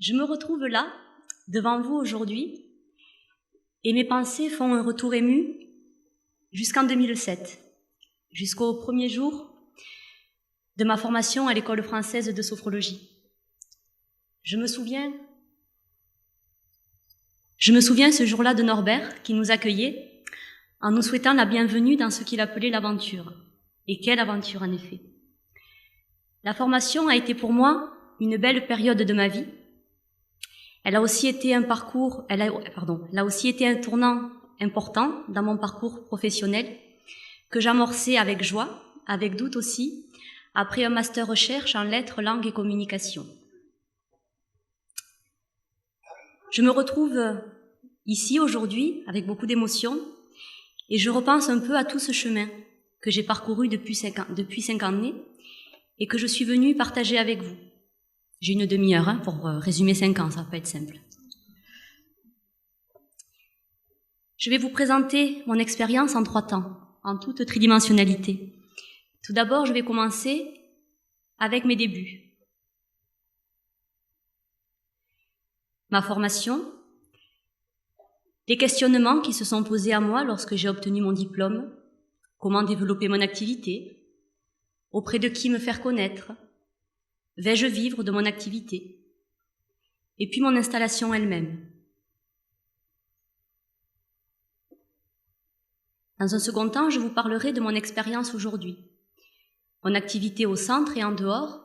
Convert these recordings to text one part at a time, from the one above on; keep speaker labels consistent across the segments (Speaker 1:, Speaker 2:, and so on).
Speaker 1: Je me retrouve là, devant vous aujourd'hui, et mes pensées font un retour ému jusqu'en 2007, jusqu'au premier jour de ma formation à l'école française de sophrologie. Je me souviens ce jour-là de Norbert qui nous accueillait en nous souhaitant la bienvenue dans ce qu'il appelait l'aventure. Et quelle aventure en effet. La formation a été pour moi une belle période de ma vie. Elle a aussi été un tournant important dans mon parcours professionnel que j'amorçais avec joie, avec doute aussi, après un master recherche en lettres, langues et communication. Je me retrouve ici aujourd'hui avec beaucoup d'émotion et je repense un peu à tout ce chemin que j'ai parcouru depuis 5 années et que je suis venue partager avec vous. J'ai une demi-heure pour résumer 5 ans, ça va pas être simple. Je vais vous présenter mon expérience en 3 temps, en toute tridimensionnalité. Tout d'abord, je vais commencer avec mes débuts. Ma formation, les questionnements qui se sont posés à moi lorsque j'ai obtenu mon diplôme, comment développer mon activité, auprès de qui me faire connaître, vais-je vivre de mon activité, et puis mon installation elle-même. Dans un second temps, je vous parlerai de mon expérience aujourd'hui, mon activité au centre et en dehors,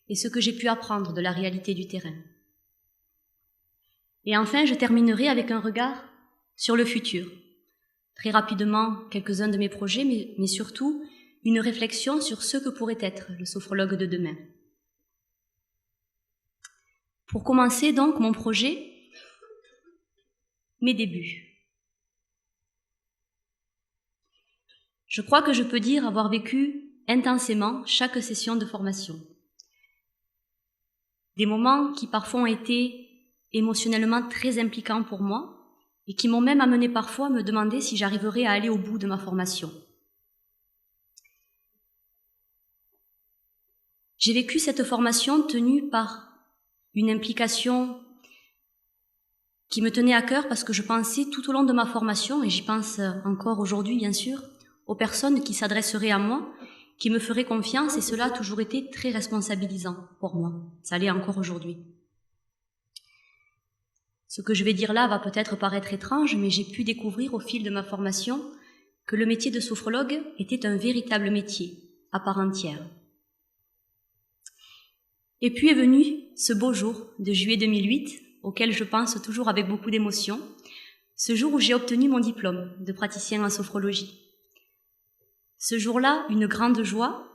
Speaker 1: et ce que j'ai pu apprendre de la réalité du terrain. Et enfin, je terminerai avec un regard sur le futur. Très rapidement, quelques-uns de mes projets, mais surtout une réflexion sur ce que pourrait être le sophrologue de demain. Pour commencer donc mon projet, mes débuts. Je crois que je peux dire avoir vécu intensément chaque session de formation. Des moments qui parfois ont été émotionnellement très impliquants pour moi et qui m'ont même amené parfois à me demander si j'arriverais à aller au bout de ma formation. J'ai vécu cette formation tenue par une implication qui me tenait à cœur parce que je pensais tout au long de ma formation, et j'y pense encore aujourd'hui bien sûr, aux personnes qui s'adresseraient à moi, qui me feraient confiance, et cela a toujours été très responsabilisant pour moi. Ça l'est encore aujourd'hui. Ce que je vais dire là va peut-être paraître étrange, mais j'ai pu découvrir au fil de ma formation que le métier de sophrologue était un véritable métier, à part entière. Et puis est venu ce beau jour de juillet 2008, auquel je pense toujours avec beaucoup d'émotion, ce jour où j'ai obtenu mon diplôme de praticien en sophrologie. Ce jour-là, une grande joie,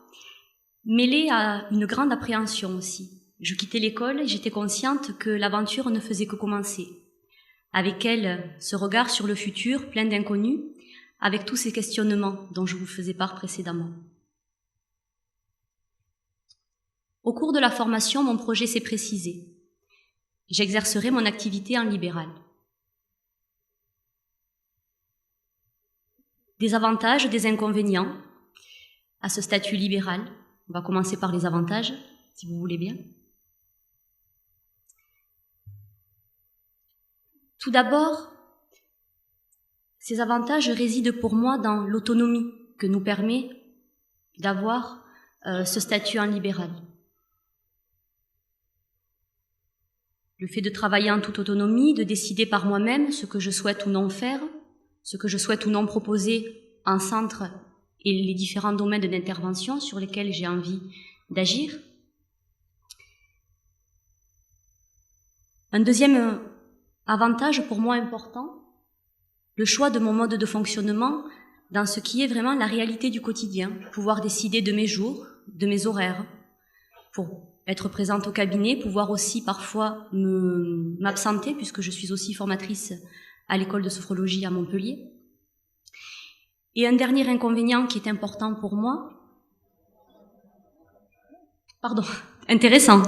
Speaker 1: mêlée à une grande appréhension aussi. Je quittais l'école et j'étais consciente que l'aventure ne faisait que commencer. Avec elle, ce regard sur le futur, plein d'inconnus, avec tous ces questionnements dont je vous faisais part précédemment. Au cours de la formation, mon projet s'est précisé. J'exercerai mon activité en libéral. Des avantages, des inconvénients à ce statut libéral. On va commencer par les avantages, si vous voulez bien. Tout d'abord, ces avantages résident pour moi dans l'autonomie que nous permet d'avoir ce statut en libéral. Le fait de travailler en toute autonomie, de décider par moi-même ce que je souhaite ou non faire, ce que je souhaite ou non proposer en centre et les différents domaines d'intervention sur lesquels j'ai envie d'agir. Un deuxième avantage pour moi important, le choix de mon mode de fonctionnement dans ce qui est vraiment la réalité du quotidien, pouvoir décider de mes jours, de mes horaires, pour être présente au cabinet, pouvoir aussi parfois m'absenter puisque je suis aussi formatrice à l'école de sophrologie à Montpellier. Et un dernier inconvénient qui est important pour moi, intéressant.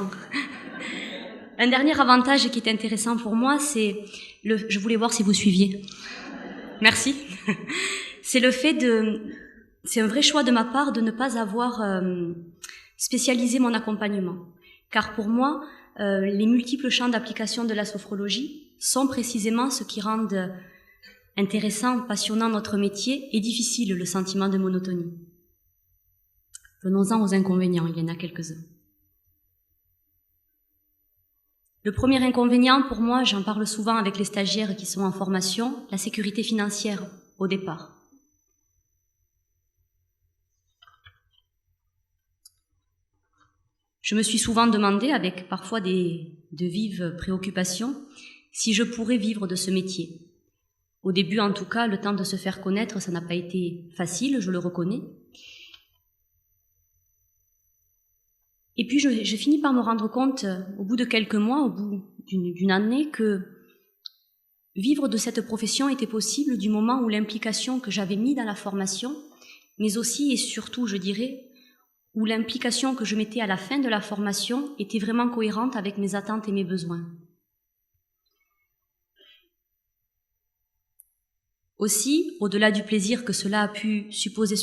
Speaker 1: Un dernier avantage qui est intéressant pour moi, c'est je voulais voir si vous suiviez. Merci. C'est un vrai choix de ma part de ne pas avoir spécialisé mon accompagnement. Car pour moi, les multiples champs d'application de la sophrologie sont précisément ce qui rendent intéressant, passionnant notre métier et difficile le sentiment de monotonie. Venons-en aux inconvénients, il y en a quelques-uns. Le premier inconvénient, pour moi, j'en parle souvent avec les stagiaires qui sont en formation, la sécurité financière au départ. Je me suis souvent demandé, avec parfois de vives préoccupations, si je pourrais vivre de ce métier. Au début, en tout cas, le temps de se faire connaître, ça n'a pas été facile, je le reconnais. Et puis, je finis par me rendre compte, au bout de quelques mois, au bout d'une année, que vivre de cette profession était possible du moment où l'implication que j'avais mise dans la formation, mais aussi et surtout, je dirais, où l'implication que je mettais à la fin de la formation était vraiment cohérente avec mes attentes et mes besoins. Aussi, au-delà du plaisir que cela a pu supposer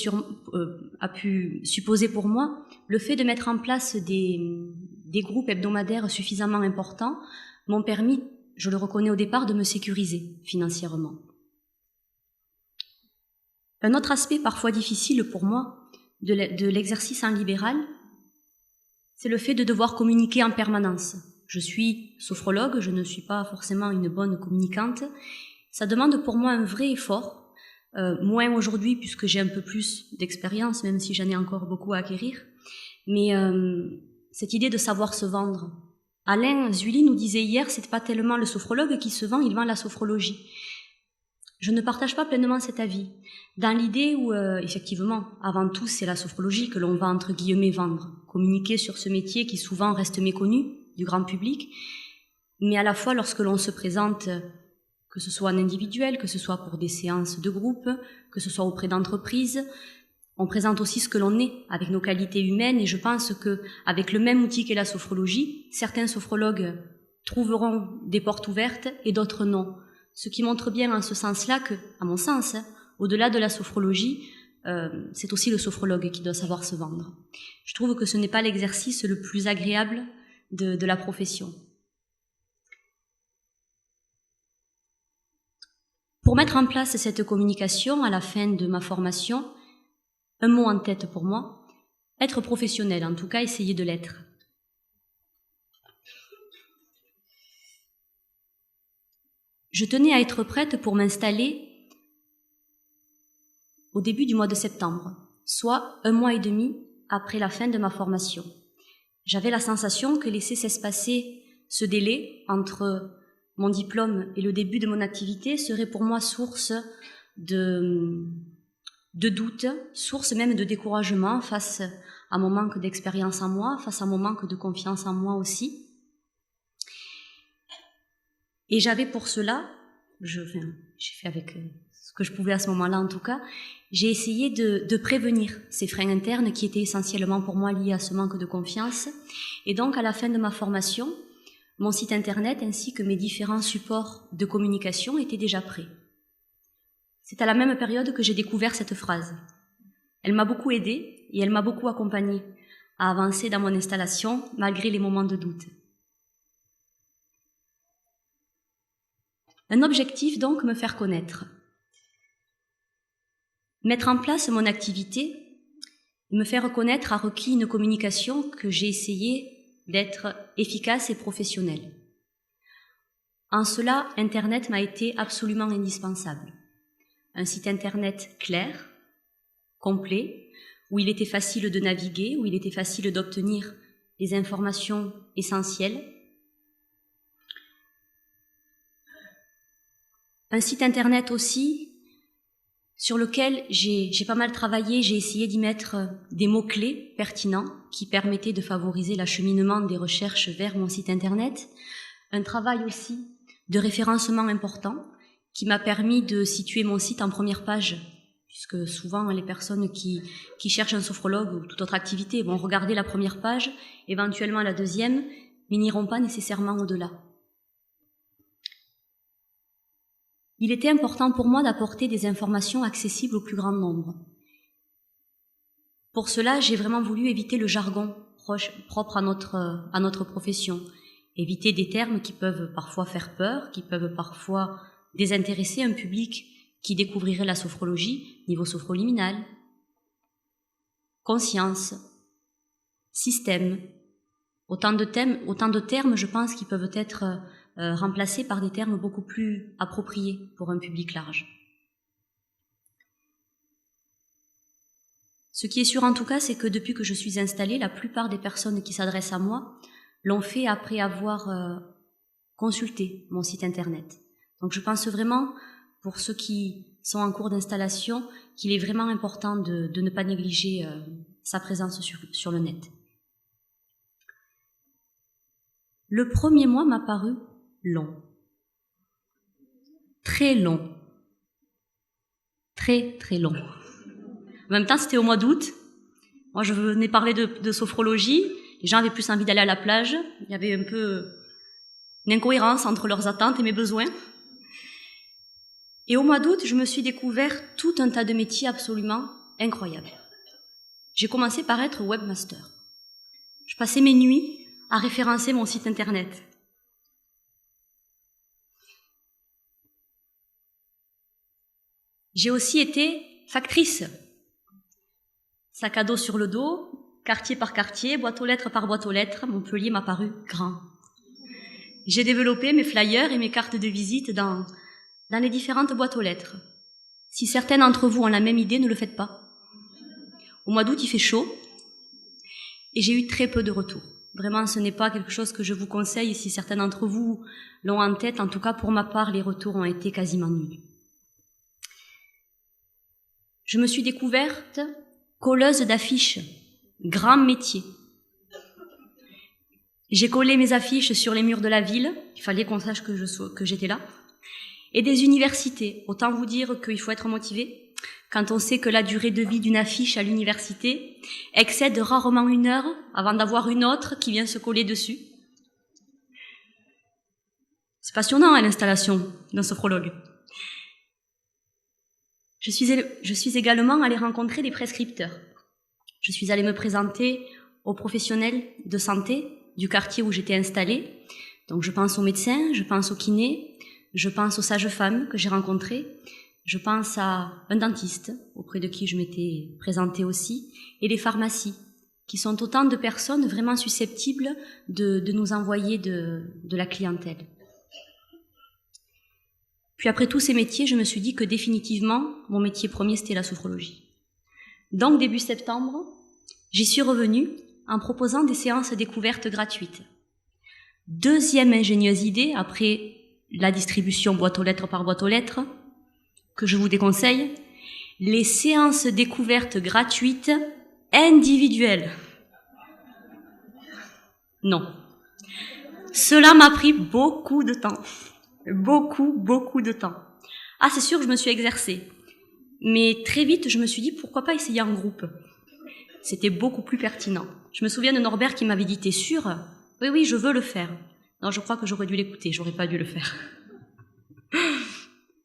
Speaker 1: pour moi, le fait de mettre en place des groupes hebdomadaires suffisamment importants m'ont permis, je le reconnais au départ, de me sécuriser financièrement. Un autre aspect parfois difficile pour moi de l'exercice en libéral, c'est le fait de devoir communiquer en permanence. Je suis sophrologue, je ne suis pas forcément une bonne communicante. Ça demande pour moi un vrai effort, moins aujourd'hui puisque j'ai un peu plus d'expérience, même si j'en ai encore beaucoup à acquérir. Mais cette idée de savoir se vendre. Alain Zuili nous disait hier, c'est pas tellement le sophrologue qui se vend, il vend la sophrologie. Je ne partage pas pleinement cet avis, dans l'idée où, effectivement, avant tout, c'est la sophrologie que l'on va, entre guillemets, vendre, communiquer sur ce métier qui souvent reste méconnu du grand public, mais à la fois lorsque l'on se présente, que ce soit en individuel, que ce soit pour des séances de groupe, que ce soit auprès d'entreprises, on présente aussi ce que l'on est, avec nos qualités humaines, et je pense que, avec le même outil qu'est la sophrologie, certains sophrologues trouveront des portes ouvertes et d'autres non. Ce qui montre bien en ce sens-là que, à mon sens, au-delà de la sophrologie, c'est aussi le sophrologue qui doit savoir se vendre. Je trouve que ce n'est pas l'exercice le plus agréable de la profession. Pour mettre en place cette communication à la fin de ma formation, un mot en tête pour moi, être professionnel, en tout cas essayer de l'être. Je tenais à être prête pour m'installer au début du mois de septembre, soit 1 mois et demi après la fin de ma formation. J'avais la sensation que laisser s'espacer ce délai entre mon diplôme et le début de mon activité serait pour moi source de doute, source même de découragement face à mon manque d'expérience en moi, face à mon manque de confiance en moi aussi. Et j'avais pour cela, j'ai fait avec ce que je pouvais à ce moment-là en tout cas, j'ai essayé de prévenir ces freins internes qui étaient essentiellement pour moi liés à ce manque de confiance. Et donc à la fin de ma formation, mon site internet ainsi que mes différents supports de communication étaient déjà prêts. C'est à la même période que j'ai découvert cette phrase. Elle m'a beaucoup aidée et elle m'a beaucoup accompagnée à avancer dans mon installation malgré les moments de doute. Un objectif donc, me faire connaître. Mettre en place mon activité, me faire connaître a requis une communication que j'ai essayé d'être efficace et professionnelle. En cela, Internet m'a été absolument indispensable. Un site Internet clair, complet, où il était facile de naviguer, où il était facile d'obtenir les informations essentielles. Un site Internet aussi sur lequel j'ai pas mal travaillé, j'ai essayé d'y mettre des mots-clés pertinents qui permettaient de favoriser l'acheminement des recherches vers mon site Internet. Un travail aussi de référencement important qui m'a permis de situer mon site en première page, puisque souvent les personnes qui cherchent un sophrologue ou toute autre activité vont regarder la première page, éventuellement la deuxième, mais n'iront pas nécessairement au-delà. Il était important pour moi d'apporter des informations accessibles au plus grand nombre. Pour cela, j'ai vraiment voulu éviter le jargon propre à notre profession. éviter des termes qui peuvent parfois faire peur, qui peuvent parfois désintéresser un public qui découvrirait la sophrologie, niveau sophroliminal, conscience, système, autant de termes, je pense, qui peuvent être remplacés par des termes beaucoup plus appropriés pour un public large. Ce qui est sûr en tout cas, c'est que depuis que je suis installée, la plupart des personnes qui s'adressent à moi l'ont fait après avoir consulté mon site internet. Donc je pense vraiment, pour ceux qui sont en cours d'installation, qu'il est vraiment important de ne pas négliger sa présence sur le net. Le premier mois m'a paru long. Très long. Très, très long. En même temps, c'était au mois d'août. Moi, je venais parler de sophrologie. Les gens avaient plus envie d'aller à la plage. Il y avait un peu une incohérence entre leurs attentes et mes besoins. Et au mois d'août, je me suis découvert tout un tas de métiers absolument incroyables. J'ai commencé par être webmaster. Je passais mes nuits à référencer mon site internet. J'ai aussi été factrice. Sac à dos sur le dos, quartier par quartier, boîte aux lettres par boîte aux lettres, Montpellier m'a paru grand. J'ai développé mes flyers et mes cartes de visite dans les différentes boîtes aux lettres. Si certains d'entre vous ont la même idée, ne le faites pas. Au mois d'août, il fait chaud et j'ai eu très peu de retours. Vraiment, ce n'est pas quelque chose que je vous conseille si certains d'entre vous l'ont en tête. En tout cas, pour ma part, les retours ont été quasiment nuls. Je me suis découverte colleuse d'affiches, grand métier. J'ai collé mes affiches sur les murs de la ville, il fallait qu'on sache que j'étais là, et des universités. Autant vous dire qu'il faut être motivé quand on sait que la durée de vie d'une affiche à l'université excède rarement 1 heure avant d'avoir une autre qui vient se coller dessus. C'est passionnant, l'installation d'un sophrologue. Je suis également allée rencontrer des prescripteurs. Je suis allée me présenter aux professionnels de santé du quartier où j'étais installée. Donc je pense aux médecins, je pense aux kinés, je pense aux sages-femmes que j'ai rencontrées, je pense à un dentiste auprès de qui je m'étais présentée aussi, et les pharmacies, qui sont autant de personnes vraiment susceptibles de nous envoyer de la clientèle. Puis après tous ces métiers, je me suis dit que définitivement, mon métier premier, c'était la sophrologie. Donc début septembre, j'y suis revenue en proposant des séances découvertes gratuites. Deuxième ingénieuse idée, après la distribution boîte aux lettres par boîte aux lettres, que je vous déconseille, les séances découvertes gratuites individuelles. Non. Cela m'a pris beaucoup de temps. Beaucoup de temps. Ah, c'est sûr, je me suis exercée. Mais très vite, je me suis dit, pourquoi pas essayer en groupe? C'était beaucoup plus pertinent. Je me souviens de Norbert qui m'avait dit, t'es sûr? Oui, je veux le faire. Non, je crois que j'aurais dû l'écouter, j'aurais pas dû le faire.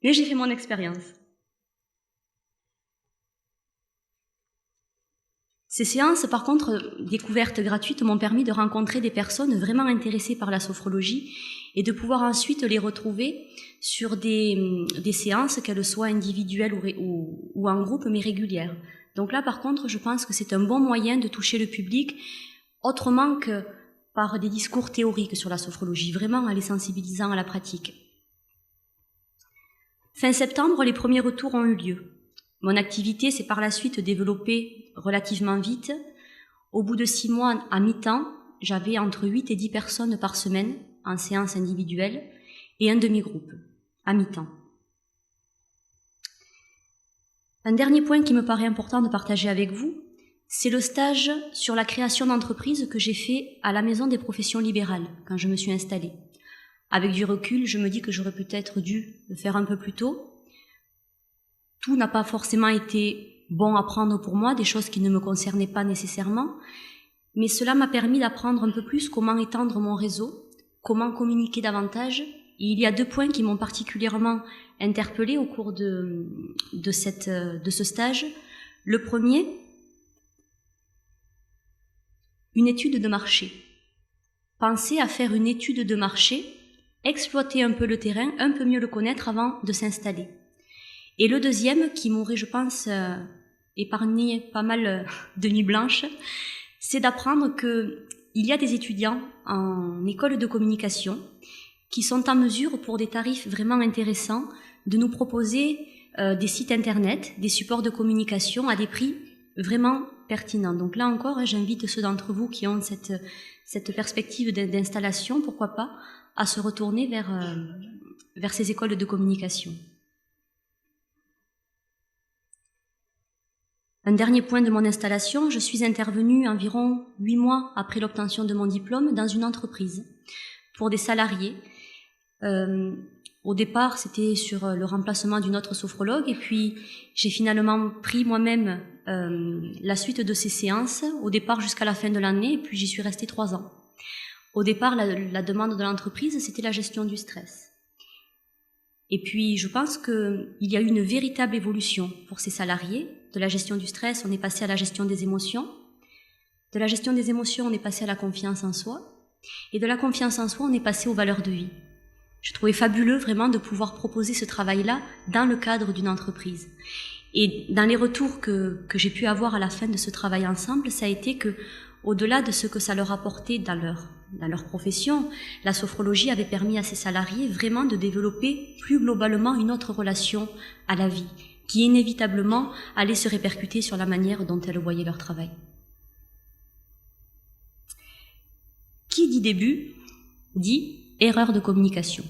Speaker 1: Mais j'ai fait mon expérience. Ces séances, par contre, découvertes gratuites, m'ont permis de rencontrer des personnes vraiment intéressées par la sophrologie et de pouvoir ensuite les retrouver sur des séances, qu'elles soient individuelles ou en groupe, mais régulières. Donc là, par contre, je pense que c'est un bon moyen de toucher le public autrement que par des discours théoriques sur la sophrologie, vraiment en les sensibilisant à la pratique. Fin septembre, les premiers retours ont eu lieu. Mon activité s'est par la suite développée relativement vite. Au bout de 6 mois, à mi-temps, j'avais entre 8 et 10 personnes par semaine en séance individuelle et un demi-groupe, à mi-temps. Un dernier point qui me paraît important de partager avec vous, c'est le stage sur la création d'entreprise que j'ai fait à la Maison des professions libérales quand je me suis installée. Avec du recul, je me dis que j'aurais peut-être dû le faire un peu plus tôt. Tout n'a pas forcément été bon à prendre pour moi, des choses qui ne me concernaient pas nécessairement, mais cela m'a permis d'apprendre un peu plus comment étendre mon réseau, comment communiquer davantage. Et il y a 2 points qui m'ont particulièrement interpellée au cours de ce stage. Le premier, une étude de marché. penser à faire une étude de marché, exploiter un peu le terrain, un peu mieux le connaître avant de s'installer. Et le deuxième, qui m'aurait, je pense, épargné pas mal de nuits blanches, c'est d'apprendre qu'il y a des étudiants en école de communication qui sont en mesure, pour des tarifs vraiment intéressants, de nous proposer des sites internet, des supports de communication à des prix vraiment pertinents. Donc là encore, j'invite ceux d'entre vous qui ont cette perspective d'installation, pourquoi pas, à se retourner vers ces écoles de communication. Un dernier point de mon installation, je suis intervenue environ 8 mois après l'obtention de mon diplôme dans une entreprise pour des salariés. Au départ, c'était sur le remplacement d'une autre sophrologue et puis j'ai finalement pris moi-même la suite de ces séances, au départ jusqu'à la fin de l'année, et puis j'y suis restée 3 ans. Au départ, la demande de l'entreprise, c'était la gestion du stress. Et puis, je pense qu'il y a eu une véritable évolution pour ces salariés. De la gestion du stress, on est passé à la gestion des émotions. De la gestion des émotions, on est passé à la confiance en soi. Et de la confiance en soi, on est passé aux valeurs de vie. Je trouvais fabuleux vraiment de pouvoir proposer ce travail-là dans le cadre d'une entreprise. Et dans les retours que j'ai pu avoir à la fin de ce travail ensemble, ça a été que, au-delà de ce que ça leur apportait dans leur profession, la sophrologie avait permis à ces salariés vraiment de développer plus globalement une autre relation à la vie, qui inévitablement allait se répercuter sur la manière dont elles voyaient leur travail. Qui dit début, dit erreur de communication.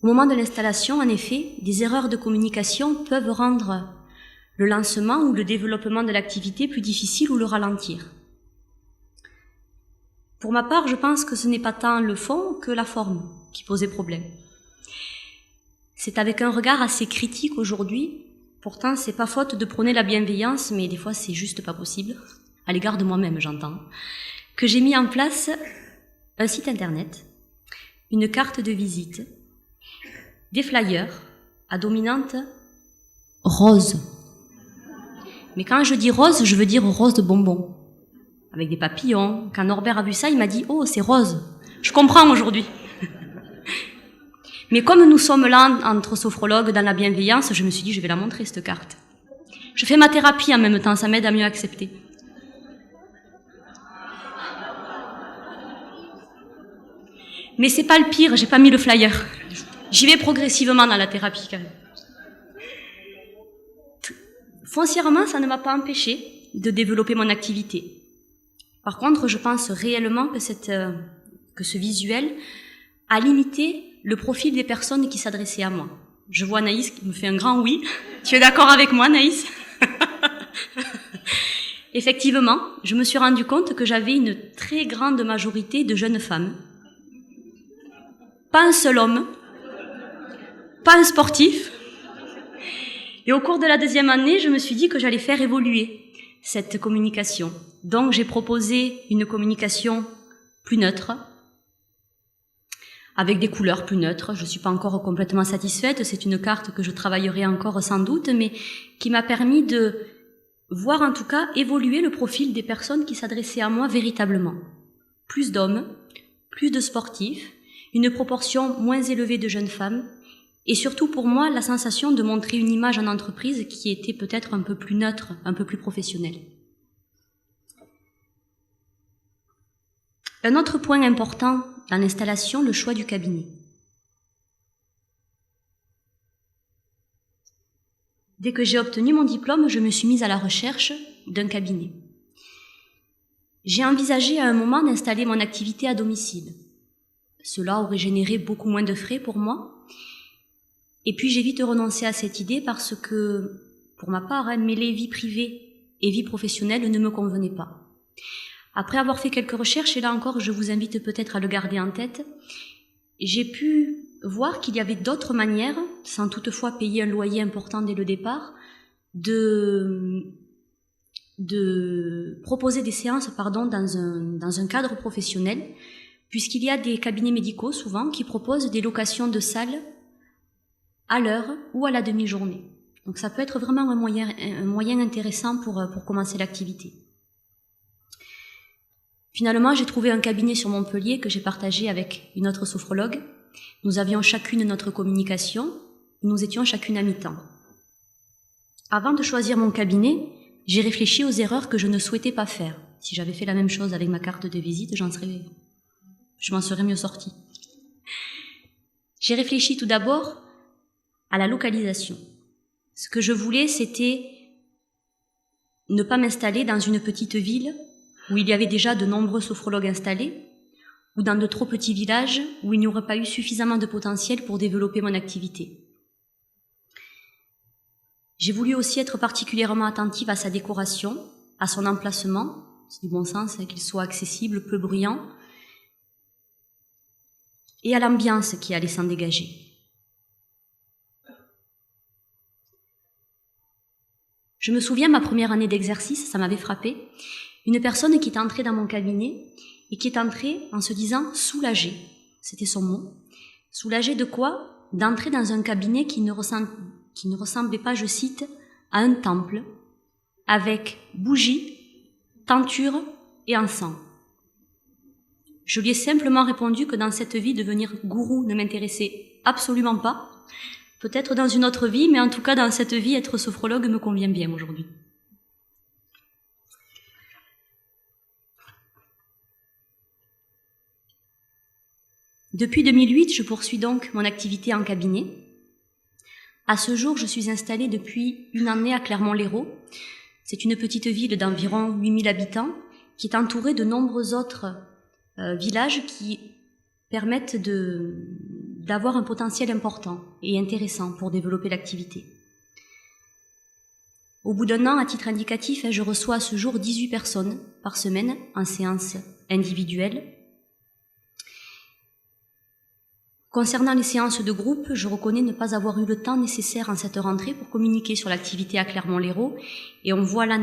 Speaker 1: Au moment de l'installation, en effet, des erreurs de communication peuvent rendre le lancement ou le développement de l'activité plus difficile ou le ralentir. Pour ma part, je pense que ce n'est pas tant le fond que la forme qui posait problème. C'est avec un regard assez critique aujourd'hui, pourtant c'est pas faute de prôner la bienveillance, mais des fois c'est juste pas possible, à l'égard de moi-même j'entends, que j'ai mis en place un site internet, une carte de visite, des flyers à dominante rose. Mais quand je dis rose, je veux dire rose de bonbon, avec des papillons. Quand Norbert a vu ça, il m'a dit « Oh, c'est rose ». Je comprends aujourd'hui. Mais comme nous sommes là, entre sophrologues, dans la bienveillance, je me suis dit « Je vais la montrer, cette carte ». Je fais ma thérapie en même temps, ça m'aide à mieux accepter. Mais c'est pas le pire, j'ai pas mis le flyer. J'y vais progressivement dans la thérapie quand même. Foncièrement, ça ne m'a pas empêché de développer mon activité. Par contre, je pense réellement que ce visuel a limité le profil des personnes qui s'adressaient à moi. Je vois Naïs qui me fait un grand oui. Tu es d'accord avec moi, Naïs? Effectivement, je me suis rendu compte que j'avais une très grande majorité de jeunes femmes. Pas un seul homme, pas un sportif. Et au cours de la 2e année, je me suis dit que j'allais faire évoluer cette communication. Donc j'ai proposé une communication plus neutre, avec des couleurs plus neutres. Je ne suis pas encore complètement satisfaite, c'est une carte que je travaillerai encore sans doute, mais qui m'a permis de voir en tout cas évoluer le profil des personnes qui s'adressaient à moi véritablement. Plus d'hommes, plus de sportifs, une proportion moins élevée de jeunes femmes, et surtout pour moi, la sensation de montrer une image en entreprise qui était peut-être un peu plus neutre, un peu plus professionnelle. Un autre point important dans l'installation, le choix du cabinet. Dès que j'ai obtenu mon diplôme, je me suis mise à la recherche d'un cabinet. J'ai envisagé à un moment d'installer mon activité à domicile. Cela aurait généré beaucoup moins de frais pour moi. Et puis j'ai vite renoncé à cette idée parce que, pour ma part, mêler vie privée et vie professionnelle ne me convenait pas. Après avoir fait quelques recherches, et là encore je vous invite peut-être à le garder en tête, j'ai pu voir qu'il y avait d'autres manières, sans toutefois payer un loyer important dès le départ, de proposer des séances dans un cadre professionnel, puisqu'il y a des cabinets médicaux souvent qui proposent des locations de salles à l'heure ou à la demi-journée. Donc ça peut être vraiment un moyen intéressant pour commencer l'activité. Finalement, j'ai trouvé un cabinet sur Montpellier que j'ai partagé avec une autre sophrologue. Nous avions chacune notre communication, nous étions chacune à mi-temps. Avant de choisir mon cabinet, j'ai réfléchi aux erreurs que je ne souhaitais pas faire. Si j'avais fait la même chose avec ma carte de visite, je m'en serais mieux sortie. J'ai réfléchi tout d'abord à la localisation. Ce que je voulais, c'était ne pas m'installer dans une petite ville où il y avait déjà de nombreux sophrologues installés, ou dans de trop petits villages où il n'y aurait pas eu suffisamment de potentiel pour développer mon activité. J'ai voulu aussi être particulièrement attentive à sa décoration, à son emplacement, c'est du bon sens, qu'il soit accessible, peu bruyant, et à l'ambiance qui allait s'en dégager. Je me souviens, ma première année d'exercice, ça m'avait frappé, une personne qui est entrée dans mon cabinet et qui est entrée en se disant soulagée, c'était son mot. Soulagée de quoi? D'entrer dans un cabinet qui ne ressemblait pas, je cite, à un temple, avec bougies, tenture et encens. Je lui ai simplement répondu que dans cette vie, devenir gourou ne m'intéressait absolument pas. Peut-être dans une autre vie, mais en tout cas dans cette vie, être sophrologue me convient bien aujourd'hui. Depuis 2008, je poursuis donc mon activité en cabinet. À ce jour, je suis installée depuis une année à Clermont-Lérault. C'est une petite ville d'environ 8000 habitants qui est entourée de nombreux autres villages qui permettent d'avoir un potentiel important et intéressant pour développer l'activité. Au bout d'un an, à titre indicatif, je reçois à ce jour 18 personnes par semaine en séance individuelle. Concernant les séances de groupe, je reconnais ne pas avoir eu le temps nécessaire en cette rentrée pour communiquer sur l'activité à Clermont-Lérault, et on voit là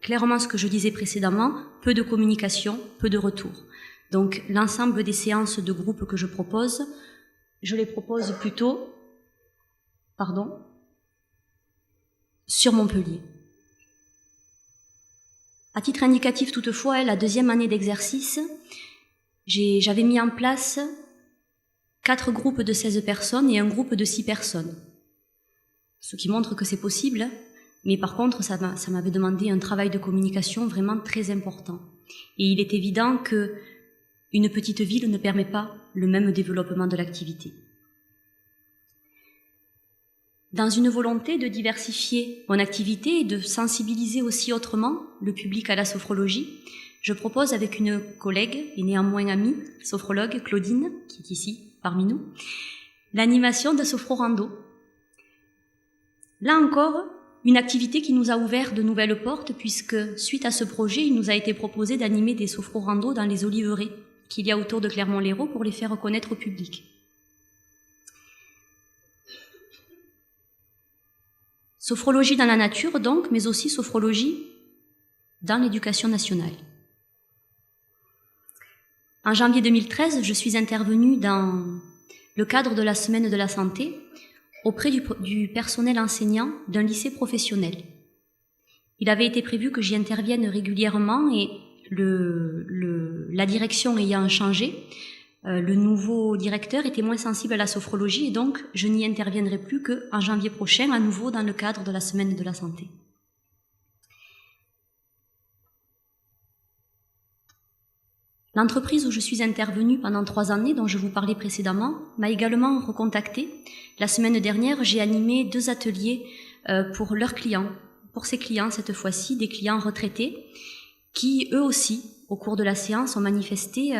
Speaker 1: clairement ce que je disais précédemment, peu de communication, peu de retour. Donc l'ensemble des séances de groupe que je les propose plutôt sur Montpellier. À titre indicatif toutefois, la deuxième année d'exercice, j'avais mis en place 4 groupes de 16 personnes et un groupe de 6 personnes. Ce qui montre que c'est possible, mais par contre, ça m'avait demandé un travail de communication vraiment très important. Et il est évident que une petite ville ne permet pas le même développement de l'activité. Dans une volonté de diversifier mon activité et de sensibiliser aussi autrement le public à la sophrologie, je propose avec une collègue et néanmoins amie, sophrologue, Claudine, qui est ici parmi nous, l'animation de Sophrorando. Là encore, une activité qui nous a ouvert de nouvelles portes puisque, suite à ce projet, il nous a été proposé d'animer des Sophrorando dans les oliveraies qu'il y a autour de Clermont-Lérault pour les faire connaître au public. Sophrologie dans la nature donc, mais aussi sophrologie dans l'éducation nationale. En janvier 2013, je suis intervenue dans le cadre de la Semaine de la Santé auprès du personnel enseignant d'un lycée professionnel. Il avait été prévu que j'y intervienne régulièrement et la direction ayant changé, le nouveau directeur était moins sensible à la sophrologie et donc je n'y interviendrai plus qu'en janvier prochain, à nouveau dans le cadre de la Semaine de la Santé. L'entreprise où je suis intervenue pendant 3 années, dont je vous parlais précédemment, m'a également recontactée. La semaine dernière, j'ai animé 2 ateliers pour leurs clients, pour ces clients cette fois-ci, des clients retraités, qui eux aussi, au cours de la séance, ont manifesté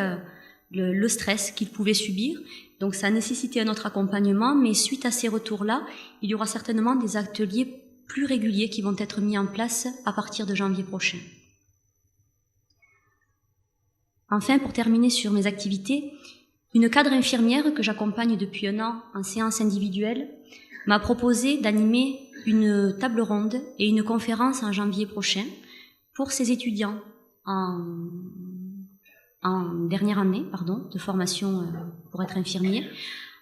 Speaker 1: le stress qu'ils pouvaient subir. Donc ça a nécessité un autre accompagnement, mais suite à ces retours-là, il y aura certainement des ateliers plus réguliers qui vont être mis en place à partir de janvier prochain. Enfin, pour terminer sur mes activités, une cadre infirmière que j'accompagne depuis 1 an en séance individuelle m'a proposé d'animer une table ronde et une conférence en janvier prochain pour ses étudiants en dernière année de formation pour être infirmier,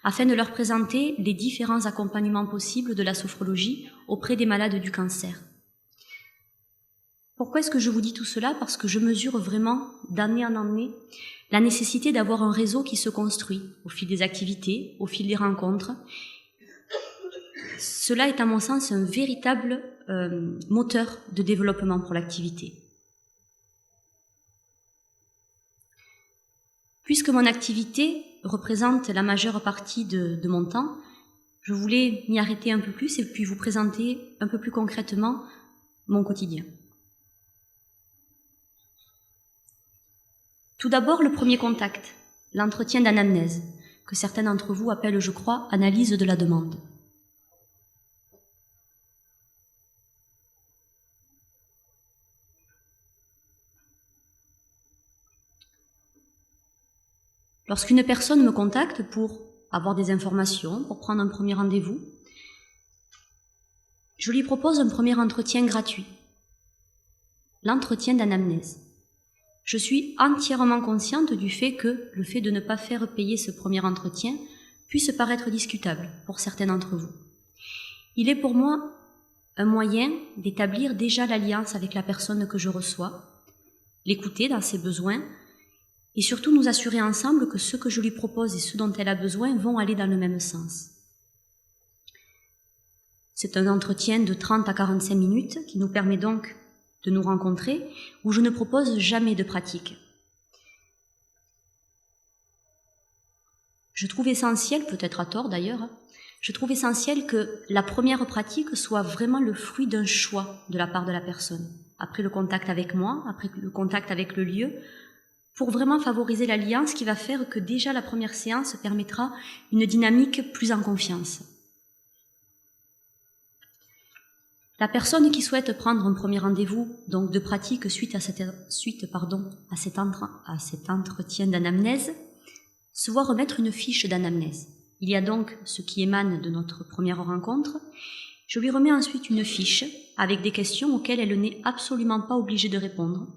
Speaker 1: afin de leur présenter les différents accompagnements possibles de la sophrologie auprès des malades du cancer. Pourquoi est-ce que je vous dis tout cela? Parce que je mesure vraiment, d'année en année, la nécessité d'avoir un réseau qui se construit au fil des activités, au fil des rencontres. Cela est à mon sens un véritable moteur de développement pour l'activité. Puisque mon activité représente la majeure partie de mon temps, je voulais m'y arrêter un peu plus et puis vous présenter un peu plus concrètement mon quotidien. Tout d'abord, le premier contact, l'entretien d'anamnèse, que certains d'entre vous appellent, je crois, analyse de la demande. Lorsqu'une personne me contacte pour avoir des informations, pour prendre un premier rendez-vous, je lui propose un premier entretien gratuit, l'entretien d'anamnèse. Je suis entièrement consciente du fait que le fait de ne pas faire payer ce premier entretien puisse paraître discutable pour certains d'entre vous. Il est pour moi un moyen d'établir déjà l'alliance avec la personne que je reçois, l'écouter dans ses besoins et surtout nous assurer ensemble que ce que je lui propose et ce dont elle a besoin vont aller dans le même sens. C'est un entretien de 30 à 45 minutes qui nous permet donc de nous rencontrer, où je ne propose jamais de pratique. Je trouve essentiel, peut-être à tort d'ailleurs, je trouve essentiel que la première pratique soit vraiment le fruit d'un choix de la part de la personne, après le contact avec moi, après le contact avec le lieu, pour vraiment favoriser l'alliance qui va faire que déjà la première séance permettra une dynamique plus en confiance. La personne qui souhaite prendre un premier rendez-vous, donc de pratique suite à cet entretien d'anamnèse, se voit remettre une fiche d'anamnèse. Il y a donc ce qui émane de notre première rencontre. Je lui remets ensuite une fiche avec des questions auxquelles elle n'est absolument pas obligée de répondre.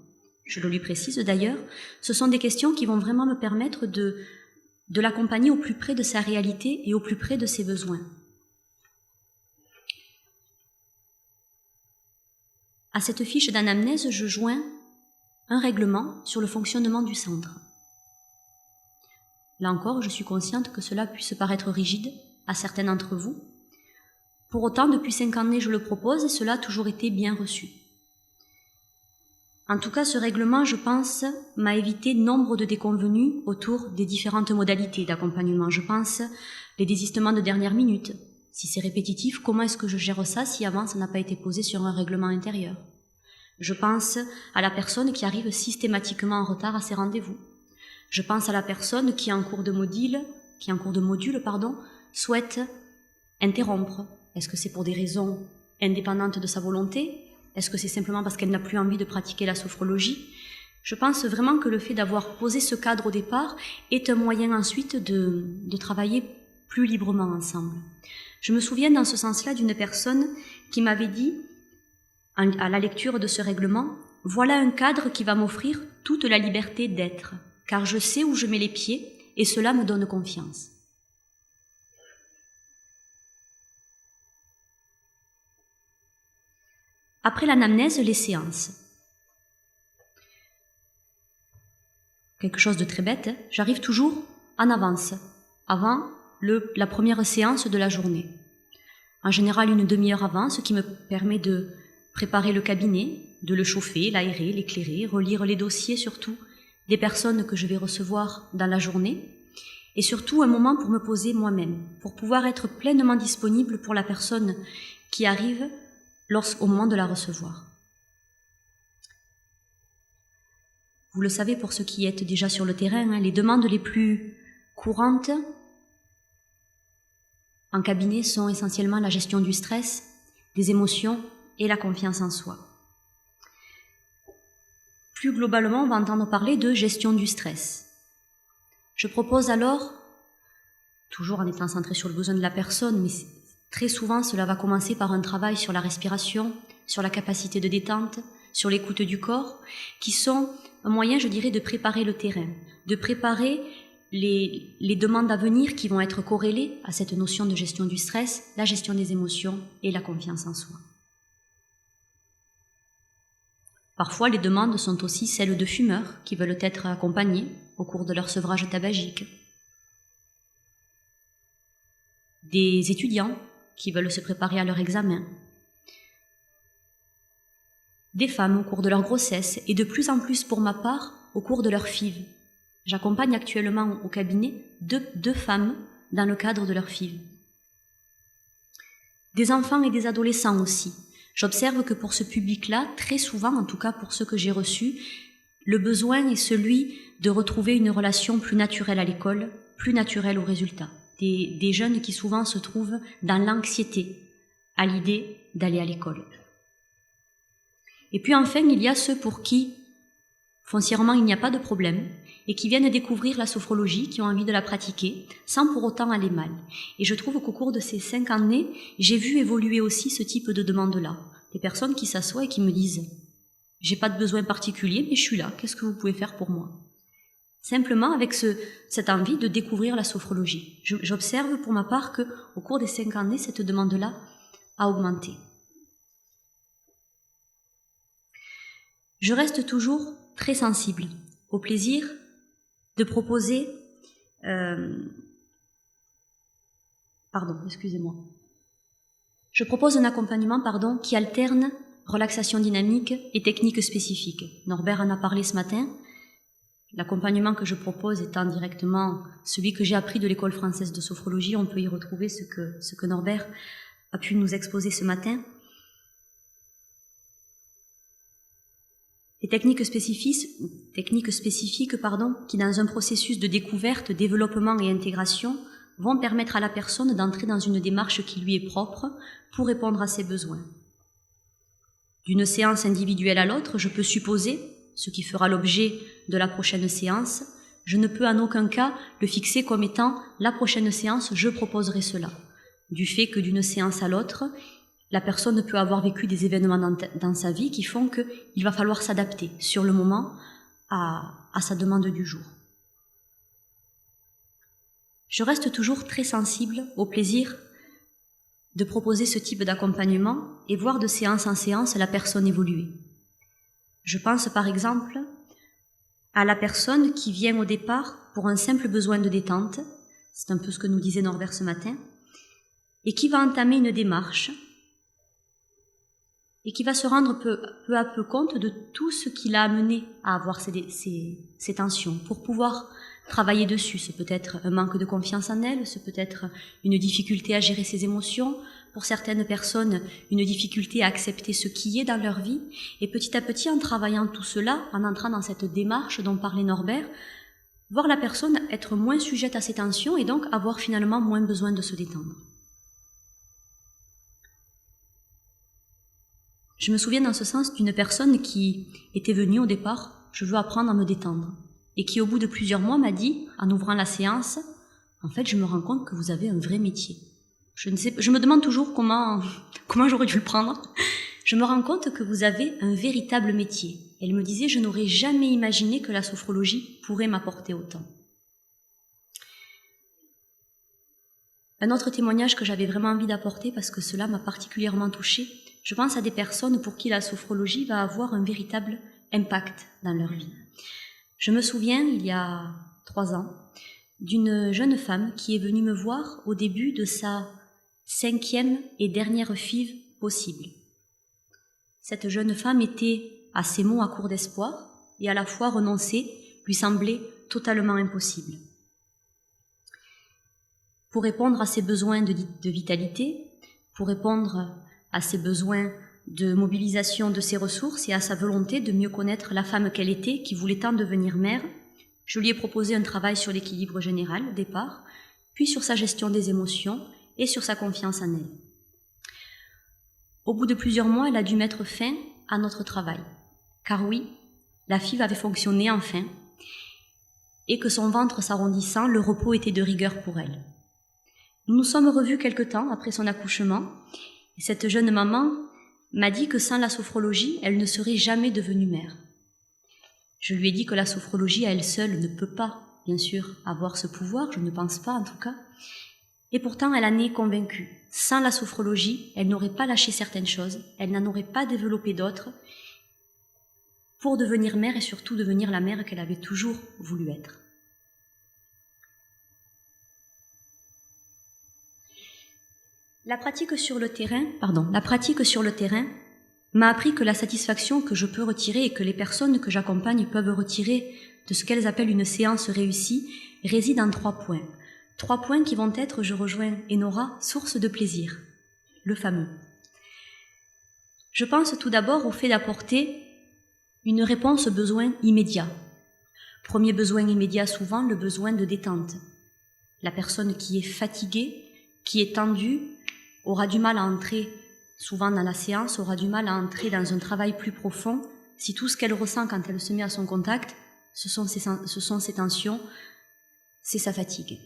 Speaker 1: Je le lui précise d'ailleurs, ce sont des questions qui vont vraiment me permettre de l'accompagner au plus près de sa réalité et au plus près de ses besoins. À cette fiche d'anamnèse, je joins un règlement sur le fonctionnement du centre. Là encore, je suis consciente que cela puisse paraître rigide à certains d'entre vous. Pour autant, depuis 5 années, je le propose et cela a toujours été bien reçu. En tout cas, ce règlement, je pense, m'a évité nombre de déconvenues autour des différentes modalités d'accompagnement. Je pense les désistements de dernière minute. Si c'est répétitif, comment est-ce que je gère ça si avant ça n'a pas été posé sur un règlement intérieur? Je pense à la personne qui arrive systématiquement en retard à ses rendez-vous. Je pense à la personne qui en cours de module, souhaite interrompre. Est-ce que c'est pour des raisons indépendantes de sa volonté? Est-ce que c'est simplement parce qu'elle n'a plus envie de pratiquer la sophrologie? Je pense vraiment que le fait d'avoir posé ce cadre au départ est un moyen ensuite de travailler plus librement ensemble. Je me souviens dans ce sens-là d'une personne qui m'avait dit, à la lecture de ce règlement, « Voilà un cadre qui va m'offrir toute la liberté d'être, car je sais où je mets les pieds et cela me donne confiance. » Après l'anamnèse, les séances. Quelque chose de très bête, j'arrive toujours en avance, avant la première séance de la journée. En général, une demi-heure avant, ce qui me permet de préparer le cabinet, de le chauffer, l'aérer, l'éclairer, relire les dossiers surtout des personnes que je vais recevoir dans la journée, et surtout un moment pour me poser moi-même, pour pouvoir être pleinement disponible pour la personne qui arrive au moment de la recevoir. Vous le savez pour ceux qui êtes déjà sur le terrain, les demandes les plus courantes en cabinet sont essentiellement la gestion du stress, des émotions et la confiance en soi. Plus globalement, on va entendre parler de gestion du stress. Je propose alors, toujours en étant centré sur le besoin de la personne, mais très souvent cela va commencer par un travail sur la respiration, sur la capacité de détente, sur l'écoute du corps, qui sont un moyen, je dirais, de préparer le terrain, de préparer les demandes à venir qui vont être corrélées à cette notion de gestion du stress, la gestion des émotions et la confiance en soi. Parfois, les demandes sont aussi celles de fumeurs qui veulent être accompagnés au cours de leur sevrage tabagique. Des étudiants qui veulent se préparer à leur examen. Des femmes au cours de leur grossesse et de plus en plus pour ma part au cours de leur FIV. J'accompagne actuellement au cabinet deux femmes dans le cadre de leur FIV. Des enfants et des adolescents aussi. J'observe que pour ce public-là, très souvent, en tout cas pour ceux que j'ai reçus, le besoin est celui de retrouver une relation plus naturelle à l'école, plus naturelle aux résultats. Des jeunes qui souvent se trouvent dans l'anxiété à l'idée d'aller à l'école. Et puis enfin, il y a ceux pour qui, foncièrement, il n'y a pas de problème et qui viennent découvrir la sophrologie, qui ont envie de la pratiquer, sans pour autant aller mal. Et je trouve qu'au cours de ces 5 années, j'ai vu évoluer aussi ce type de demande-là. Des personnes qui s'assoient et qui me disent « J'ai pas de besoin particulier, mais je suis là, qu'est-ce que vous pouvez faire pour moi ?» Simplement avec cette envie de découvrir la sophrologie. J'observe pour ma part qu'au cours des 5 années, cette demande-là a augmenté. Je reste toujours très sensible au plaisir de proposer... Je propose un accompagnement qui alterne relaxation dynamique et techniques spécifiques. Norbert en a parlé ce matin. L'accompagnement que je propose étant directement celui que j'ai appris de l'école française de sophrologie, on peut y retrouver ce que Norbert a pu nous exposer ce matin. Les techniques spécifiques, qui dans un processus de découverte, développement et intégration vont permettre à la personne d'entrer dans une démarche qui lui est propre pour répondre à ses besoins. D'une séance individuelle à l'autre, je peux supposer ce qui fera l'objet de la prochaine séance. Je ne peux en aucun cas le fixer comme étant la prochaine séance, je proposerai cela. Du fait que d'une séance à l'autre, la personne peut avoir vécu des événements dans sa vie qui font qu'il va falloir s'adapter sur le moment à sa demande du jour. Je reste toujours très sensible au plaisir de proposer ce type d'accompagnement et voir de séance en séance la personne évoluer. Je pense par exemple à la personne qui vient au départ pour un simple besoin de détente, c'est un peu ce que nous disait Norbert ce matin, et qui va entamer une démarche et qui va se rendre peu à peu compte de tout ce qui l'a amené à avoir ces tensions pour pouvoir travailler dessus. C'est peut-être un manque de confiance en elle, c'est peut-être une difficulté à gérer ses émotions, pour certaines personnes, une difficulté à accepter ce qui est dans leur vie. Et petit à petit, en travaillant tout cela, en entrant dans cette démarche dont parlait Norbert, voir la personne être moins sujette à ces tensions et donc avoir finalement moins besoin de se détendre. Je me souviens dans ce sens d'une personne qui était venue au départ, je veux apprendre à me détendre, et qui au bout de plusieurs mois m'a dit, en ouvrant la séance, en fait je me rends compte que vous avez un vrai métier. Je me demande toujours comment j'aurais dû le prendre. Je me rends compte que vous avez un véritable métier. Elle me disait, je n'aurais jamais imaginé que la sophrologie pourrait m'apporter autant. Un autre témoignage que j'avais vraiment envie d'apporter, parce que cela m'a particulièrement touchée, je pense à des personnes pour qui la sophrologie va avoir un véritable impact dans leur vie. Je me souviens, il y a 3 ans, d'une jeune femme qui est venue me voir au début de sa 5e et dernière FIV possible. Cette jeune femme était à ses mots à court d'espoir et à la fois renoncer lui semblait totalement impossible. Pour répondre à ses besoins de vitalité, pour répondre à ses besoins de mobilisation de ses ressources et à sa volonté de mieux connaître la femme qu'elle était, qui voulait tant devenir mère, je lui ai proposé un travail sur l'équilibre général au départ, puis sur sa gestion des émotions et sur sa confiance en elle. Au bout de plusieurs mois, elle a dû mettre fin à notre travail. Car oui, la FIV avait fonctionné enfin, et que son ventre s'arrondissant, le repos était de rigueur pour elle. Nous nous sommes revus quelque temps après son accouchement, et cette jeune maman m'a dit que sans la sophrologie, elle ne serait jamais devenue mère. Je lui ai dit que la sophrologie à elle seule ne peut pas, bien sûr, avoir ce pouvoir, je ne pense pas en tout cas, et pourtant elle en est convaincue. Sans la sophrologie, elle n'aurait pas lâché certaines choses, elle n'en aurait pas développé d'autres, pour devenir mère et surtout devenir la mère qu'elle avait toujours voulu être. La pratique sur le terrain m'a appris que la satisfaction que je peux retirer et que les personnes que j'accompagne peuvent retirer de ce qu'elles appellent une séance réussie réside en 3 points. 3 points qui vont être, je rejoins Enora, source de plaisir, le fameux. Je pense tout d'abord au fait d'apporter une réponse aux besoins immédiats. Premier besoin immédiat souvent, le besoin de détente. La personne qui est fatiguée, qui est tendue, aura du mal à entrer souvent dans la séance, aura du mal à entrer dans un travail plus profond si tout ce qu'elle ressent quand elle se met à son contact, ce sont ses tensions, c'est sa fatigue.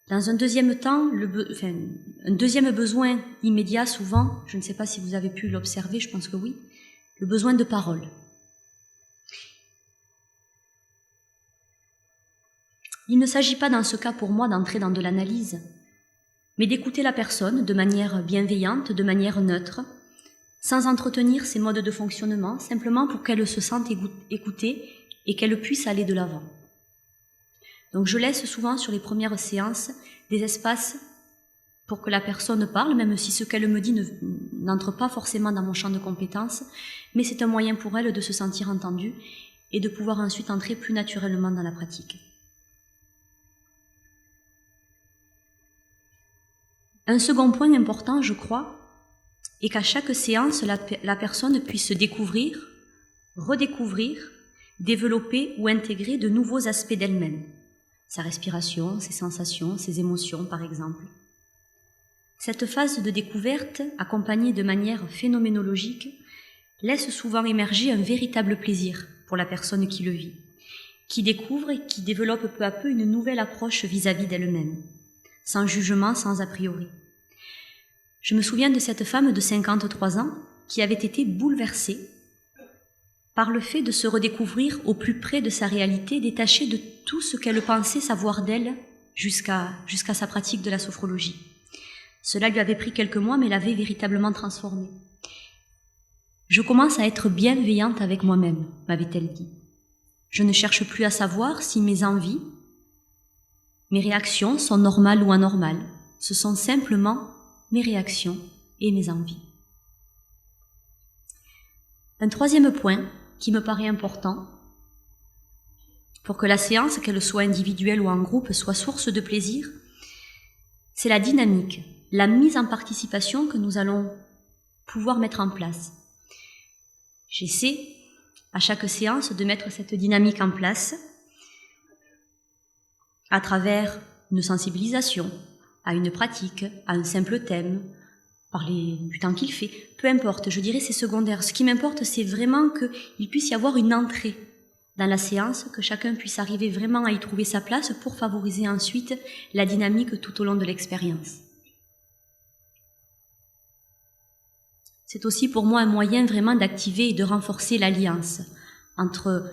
Speaker 1: Dans un deuxième temps, un deuxième besoin immédiat souvent, je ne sais pas si vous avez pu l'observer, je pense que oui, le besoin de parole. Il ne s'agit pas dans ce cas pour moi d'entrer dans de l'analyse, mais d'écouter la personne de manière bienveillante, de manière neutre, sans entretenir ses modes de fonctionnement, simplement pour qu'elle se sente écoutée et qu'elle puisse aller de l'avant. Donc je laisse souvent sur les premières séances des espaces pour que la personne parle, même si ce qu'elle me dit n'entre pas forcément dans mon champ de compétences, mais c'est un moyen pour elle de se sentir entendue et de pouvoir ensuite entrer plus naturellement dans la pratique. Un second point important, je crois, est qu'à chaque séance, la personne puisse découvrir, redécouvrir, développer ou intégrer de nouveaux aspects d'elle-même. Sa respiration, ses sensations, ses émotions, par exemple. Cette phase de découverte, accompagnée de manière phénoménologique, laisse souvent émerger un véritable plaisir pour la personne qui le vit, qui découvre et qui développe peu à peu une nouvelle approche vis-à-vis d'elle-même, sans jugement, sans a priori. Je me souviens de cette femme de 53 ans qui avait été bouleversée par le fait de se redécouvrir au plus près de sa réalité, détachée de tout ce qu'elle pensait savoir d'elle jusqu'à sa pratique de la sophrologie. Cela lui avait pris quelques mois, mais l'avait véritablement transformée. Je commence à être bienveillante avec moi-même, m'avait-elle dit. Je ne cherche plus à savoir si mes envies, mes réactions sont normales ou anormales. Ce sont simplement mes réactions et mes envies. Un troisième point qui me paraît important, pour que la séance, qu'elle soit individuelle ou en groupe, soit source de plaisir, c'est la dynamique, la mise en participation que nous allons pouvoir mettre en place. J'essaie, à chaque séance, de mettre cette dynamique en place à travers une sensibilisation, à une pratique, à un simple thème, parler du temps qu'il fait, peu importe, je dirais c'est secondaire. Ce qui m'importe, c'est vraiment qu'il puisse y avoir une entrée dans la séance, que chacun puisse arriver vraiment à y trouver sa place pour favoriser ensuite la dynamique tout au long de l'expérience. C'est aussi pour moi un moyen vraiment d'activer et de renforcer l'alliance entre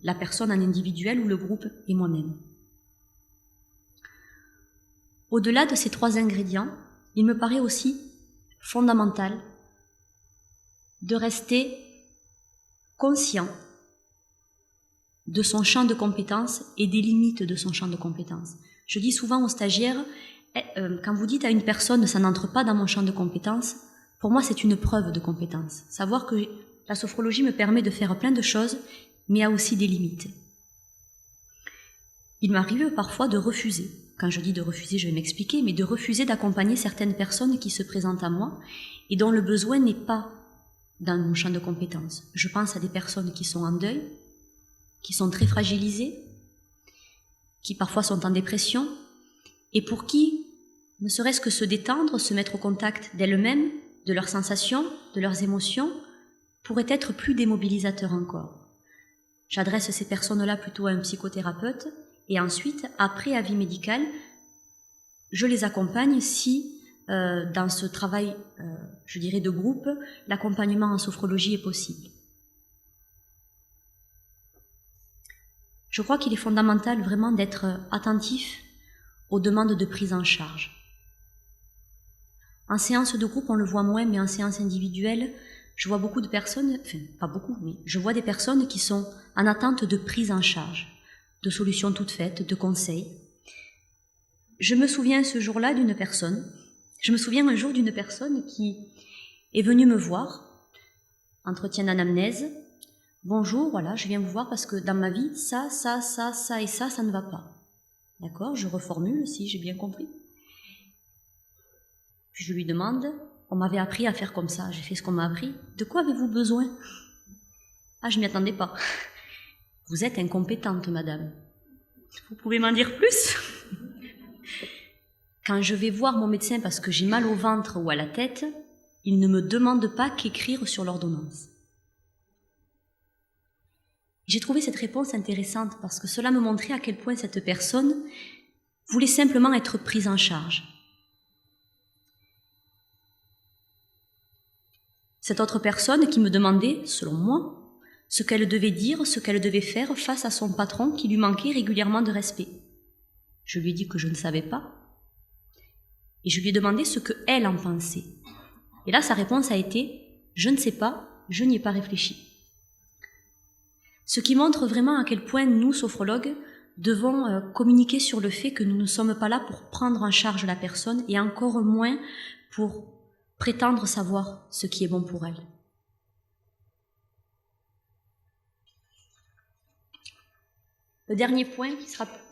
Speaker 1: la personne en individuel ou le groupe et moi-même. Au-delà de ces 3 ingrédients, il me paraît aussi fondamental de rester conscient de son champ de compétences et des limites de son champ de compétences. Je dis souvent aux stagiaires, quand vous dites à une personne « ça n'entre pas dans mon champ de compétences », pour moi c'est une preuve de compétence. Savoir que la sophrologie me permet de faire plein de choses, mais a aussi des limites. Il m'arrive parfois de refuser. Quand je dis de refuser, je vais m'expliquer, mais de refuser d'accompagner certaines personnes qui se présentent à moi et dont le besoin n'est pas dans mon champ de compétences. Je pense à des personnes qui sont en deuil, qui sont très fragilisées, qui parfois sont en dépression, et pour qui, ne serait-ce que se détendre, se mettre au contact d'elles-mêmes, de leurs sensations, de leurs émotions, pourrait être plus démobilisateur encore. J'adresse ces personnes-là plutôt à un psychothérapeute, et ensuite, après avis médical, je les accompagne si, dans ce travail, je dirais de groupe, l'accompagnement en sophrologie est possible. Je crois qu'il est fondamental vraiment d'être attentif aux demandes de prise en charge. En séance de groupe, on le voit moins, mais en séance individuelle, je vois beaucoup de personnes, enfin pas beaucoup, mais je vois des personnes qui sont en attente de prise en charge, de solutions toutes faites, de conseils. Je me souviens un jour d'une personne qui est venue me voir, entretien d'anamnèse. Bonjour, voilà, je viens vous voir parce que dans ma vie, ça et ça ne va pas. D'accord, je reformule si j'ai bien compris. Puis je lui demande, on m'avait appris à faire comme ça, j'ai fait ce qu'on m'a appris. De quoi avez-vous besoin? Ah, je m'y attendais pas. Vous êtes incompétente, madame. Vous pouvez m'en dire plus? Quand je vais voir mon médecin parce que j'ai mal au ventre ou à la tête, il ne me demande pas qu'écrire sur l'ordonnance. J'ai trouvé cette réponse intéressante parce que cela me montrait à quel point cette personne voulait simplement être prise en charge. Cette autre personne qui me demandait, selon moi, ce qu'elle devait dire, ce qu'elle devait faire face à son patron qui lui manquait régulièrement de respect. Je lui ai dit que je ne savais pas et je lui ai demandé ce qu'elle en pensait. Et là, sa réponse a été « Je ne sais pas, je n'y ai pas réfléchi ». Ce qui montre vraiment à quel point nous, sophrologues, devons communiquer sur le fait que nous ne sommes pas là pour prendre en charge la personne et encore moins pour prétendre savoir ce qui est bon pour elle. Le dernier point,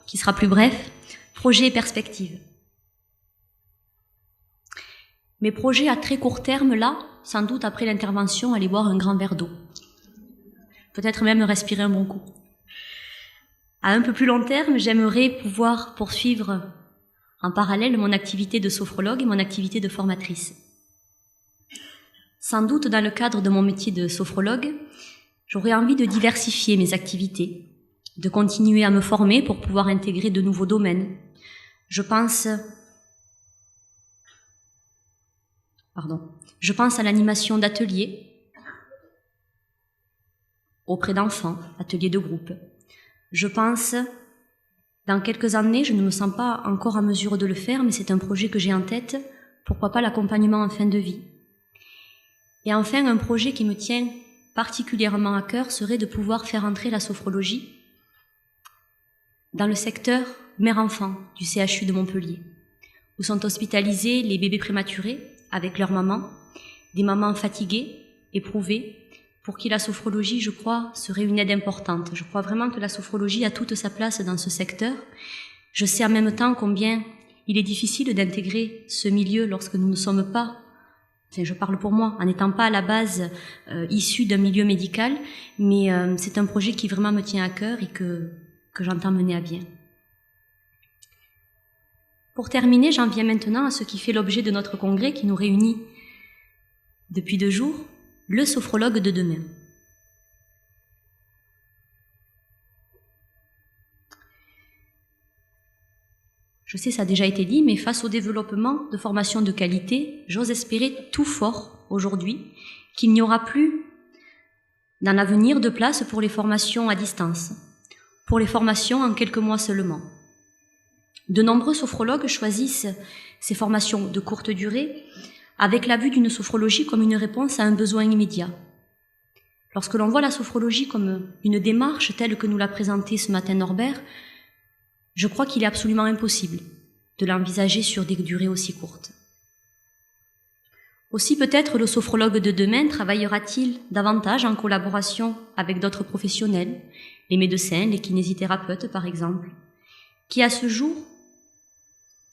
Speaker 1: qui sera plus bref, projet et perspective. Mes projets à très court terme, là, sans doute après l'intervention, aller boire un grand verre d'eau. Peut-être même respirer un bon coup. À un peu plus long terme, j'aimerais pouvoir poursuivre en parallèle mon activité de sophrologue et mon activité de formatrice. Sans doute, dans le cadre de mon métier de sophrologue, j'aurais envie de diversifier mes activités, de continuer à me former pour pouvoir intégrer de nouveaux domaines. Je pense à l'animation d'ateliers auprès d'enfants, ateliers de groupe. Je pense, dans quelques années, je ne me sens pas encore en mesure de le faire, mais c'est un projet que j'ai en tête, pourquoi pas l'accompagnement en fin de vie. Et enfin, un projet qui me tient particulièrement à cœur serait de pouvoir faire entrer la sophrologie dans le secteur mère-enfant du CHU de Montpellier, où sont hospitalisés les bébés prématurés avec leurs mamans, des mamans fatiguées, éprouvées, pour qui la sophrologie, je crois, serait une aide importante. Je crois vraiment que la sophrologie a toute sa place dans ce secteur. Je sais en même temps combien il est difficile d'intégrer ce milieu lorsque nous ne sommes pas, je parle pour moi, en n'étant pas à la base issu d'un milieu médical, mais c'est un projet qui vraiment me tient à cœur et que j'entends mener à bien. Pour terminer, j'en viens maintenant à ce qui fait l'objet de notre congrès qui nous réunit depuis 2 jours, le sophrologue de demain. Je sais, ça a déjà été dit, mais face au développement de formations de qualité, j'ose espérer tout fort aujourd'hui qu'il n'y aura plus dans l'avenir de place pour les formations à distance, pour les formations en quelques mois seulement. De nombreux sophrologues choisissent ces formations de courte durée avec la vue d'une sophrologie comme une réponse à un besoin immédiat. Lorsque l'on voit la sophrologie comme une démarche telle que nous l'a présentée ce matin Norbert, je crois qu'il est absolument impossible de l'envisager sur des durées aussi courtes. Aussi peut-être le sophrologue de demain travaillera-t-il davantage en collaboration avec d'autres professionnels, les médecins, les kinésithérapeutes par exemple, qui à ce jour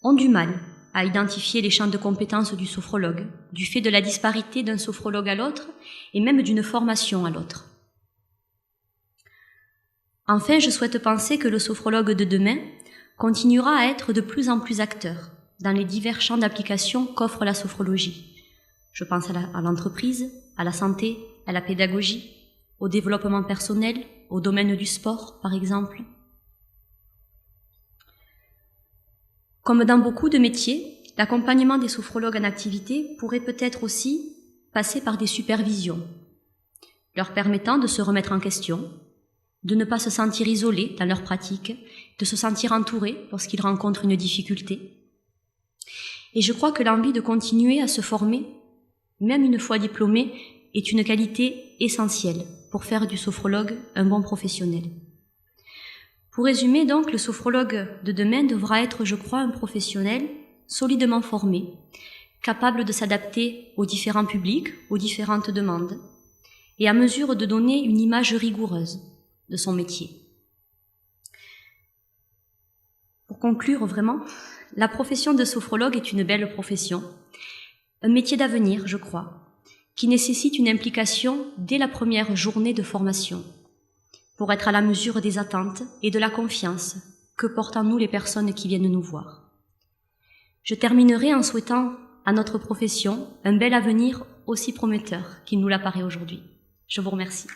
Speaker 1: ont du mal à identifier les champs de compétences du sophrologue, du fait de la disparité d'un sophrologue à l'autre et même d'une formation à l'autre. Enfin, je souhaite penser que le sophrologue de demain continuera à être de plus en plus acteur dans les divers champs d'application qu'offre la sophrologie. Je pense à l'entreprise, à la santé, à la pédagogie, au développement personnel, au domaine du sport, par exemple. Comme dans beaucoup de métiers, l'accompagnement des sophrologues en activité pourrait peut-être aussi passer par des supervisions, leur permettant de se remettre en question, de ne pas se sentir isolés dans leur pratique, de se sentir entourés lorsqu'ils rencontrent une difficulté. Et je crois que l'envie de continuer à se former, même une fois diplômé, est une qualité essentielle pour faire du sophrologue un bon professionnel. Pour résumer donc, le sophrologue de demain devra être, je crois, un professionnel solidement formé, capable de s'adapter aux différents publics, aux différentes demandes, et à mesure de donner une image rigoureuse de son métier. Pour conclure vraiment, la profession de sophrologue est une belle profession, un métier d'avenir, je crois, qui nécessite une implication dès la première journée de formation, pour être à la mesure des attentes et de la confiance que portent en nous les personnes qui viennent nous voir. Je terminerai en souhaitant à notre profession un bel avenir aussi prometteur qu'il nous l'apparaît aujourd'hui. Je vous remercie.